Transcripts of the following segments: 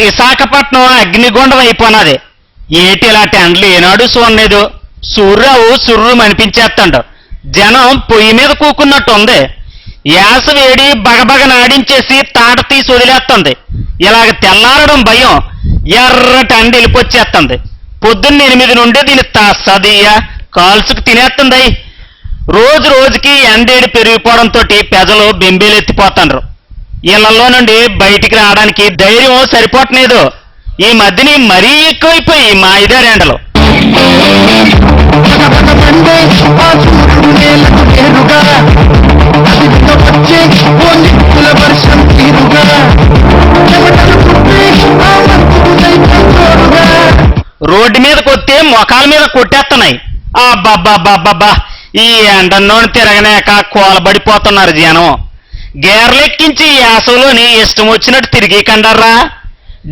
విశాఖపట్నం అగ్నిగుండం అయిపోయినది. ఏటి ఇలాంటి ఎండలు ఏనాడు చూడలేదు. సూర్రావు సుర్రు అనిపించేస్తాడు. జనం పొయ్యి మీద కూకున్నట్టు ఉంది. యాస వేడి బగబగ నాడించేసి తాట తీసి వదిలేస్తుంది. ఇలాగ తెల్లారడం భయం. ఎర్రటి అండి వెళ్ళిపోచ్చేస్తుంది. పొద్దున్న 8 నుండి దీని తస్సదియ్య కాల్చుకు తినేస్తుంది. రోజు రోజుకి ఎండేడి పెరిగిపోవడంతో ప్రజలు బెంబేలెత్తిపోతాండ్రు. ఇళ్లలో నుండి బయటికి రావడానికి ధైర్యం సరిపోవట్లేదు. ఈ మధ్యని మరీ ఎక్కువైపోయి మా ఐదారు ఎండలు. రోడ్డు మీదకి వస్తే మొఖాల మీద కొట్టేస్తున్నాయి. అబ్బబ్బబ్బబ్బబ్బా, ఈ ఎండన్నోని తిరగలేక కోలబడిపోతున్నారు జనం. గేర్లెక్కించి యాసలోని ఇష్టం వచ్చినట్టు తిరిగి కండర్రా.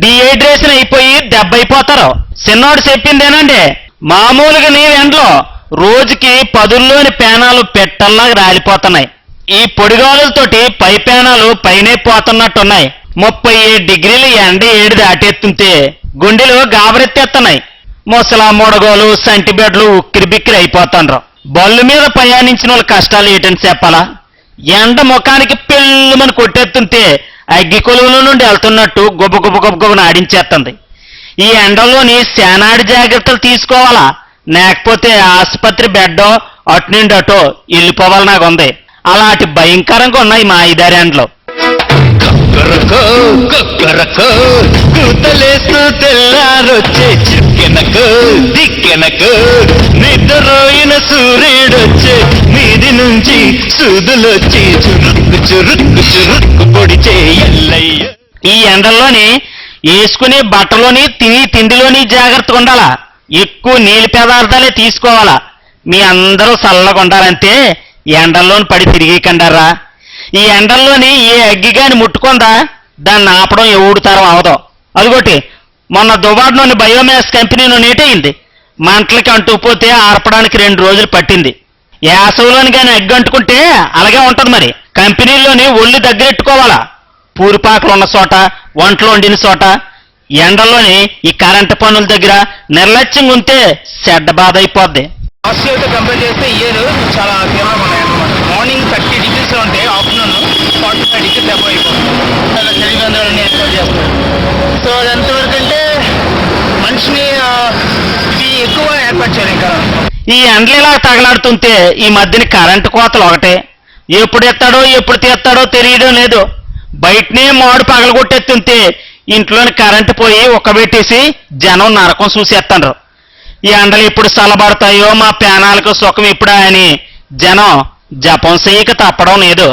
డిహైడ్రేషన్ అయిపోయి దెబ్బైపోతారు. చిన్నోడు చెప్పిందేనండి, మామూలుగా నీ ఎండలో రోజుకి 10లోని పేనాలు పెట్టల్లా రాలిపోతున్నాయి. ఈ పొడిగాలులతోటి పై పేనాలు పైనే పోతున్నట్టున్నాయి. 37 డిగ్రీలు ఎండ ఏడు దాటెత్తుంటే గుండెలు గాబరెత్తేస్తున్నాయి. ముసలా మొడగోలు సంటి బెడ్లు ఉక్కిరి బిక్కిరి అయిపోతాండ్రు. బళ్ళు మీద ప్రయాణించిన వాళ్ళ కష్టాలు ఏంటని చెప్పాలా? ఎండ ముఖానికి పెళ్ళుమని కొట్టెత్తుంటే అగ్గి కొలువుల నుండి వెళ్తున్నట్టు గొబ్బ గొబ్బ గొబ్బ గొబ్బను ఆడించేస్తుంది. ఈ ఎండలోని శానాడి జాగ్రత్తలు తీసుకోవాలా, లేకపోతే ఆసుపత్రి బెడ్డో అటు నుండి అటో వెళ్ళిపోవాలి నాకుంది. అలాంటి భయంకరంగా ఉన్నాయి మా ఐదారు ఎండలు. తెల్లారొచ్చే చిక్కెనకు దిక్కెనకు నిద్రపోయిన సూర్యుడొచ్చే మీది నుంచి సూదులొచ్చి చురుక్కు చురుక్కు చురుక్కు పొడిచే ఎల్లయ్య. ఈ ఎండల్లోని వేసుకునే బట్టలోని తిండిలోని జాగ్రత్తగా ఉండాలా. ఎక్కువ నీళ్ళ పదార్థాలే తీసుకోవాలా. మీ అందరూ చల్లగా ఉండాలంటే ఎండల్లోని పడి తిరిగి కండారా. ఈ ఎండల్లోని ఏ అగ్గిగాని ముట్టుకుందా దాన్ని ఆపడం ఎవడు తరం అవదో. అదిగోటి మొన్న దుబాడ్లోని బయోమాస్ కంపెనీలో నీటయింది. మంటలకి అంటుకుపోతే ఆర్పడానికి 2 రోజులు పట్టింది. యాసవులోని కానీ అగ్గి అంటుకుంటే అలాగే ఉంటది. మరి కంపెనీల్లోని ఒళ్ళు దగ్గరెట్టుకోవాలా. పూరిపాకలు ఉన్న చోట, వంటలు వండిన చోట, ఎండల్లోని ఈ కరెంటు పనుల దగ్గర నిర్లక్ష్యంగా ఉంటే చెడ్డ బాధ అయిపోద్ది. ఆస్ట్రేలియాతో కంపేర్ చేస్తే ఇయర్ చాలా తీవ్రంగా ఉన్నాయన్నమాట. మార్నింగ్ 30 డిగ్రీస్ ఉంటే ఆఫ్టర్నూన్ 45 డిగ్రీస్ అబౌవ్ అయిపోతుంది. చాలా చలిబంధాలని ఏర్పాటు చేస్తారు. సో అది ఎంతవరకు అంటే మనిషిని ఎక్కువ ఏర్పాటు చేయాలి. ఇంకా ఈ ఎండలేలా తగలాడుతుంటే ఈ మధ్యన కరెంటు కోతలు ఒకటే. ఎప్పుడు ఎత్తాడో ఎప్పుడు తీస్తాడో తెలియడం లేదు. బయటనే మాడు పగలగొట్టెత్తుంటే ఇంట్లోని కరెంటు పోయి ఒక్కబెట్టేసి జనం నరకం చూసేస్తాండ్రు. ఈ ఎండలు ఎప్పుడు చల్లబడతాయో మా పేనాలకు సుఖం ఇప్పుడా అని జనం జపం చేయక తప్పడం లేదు.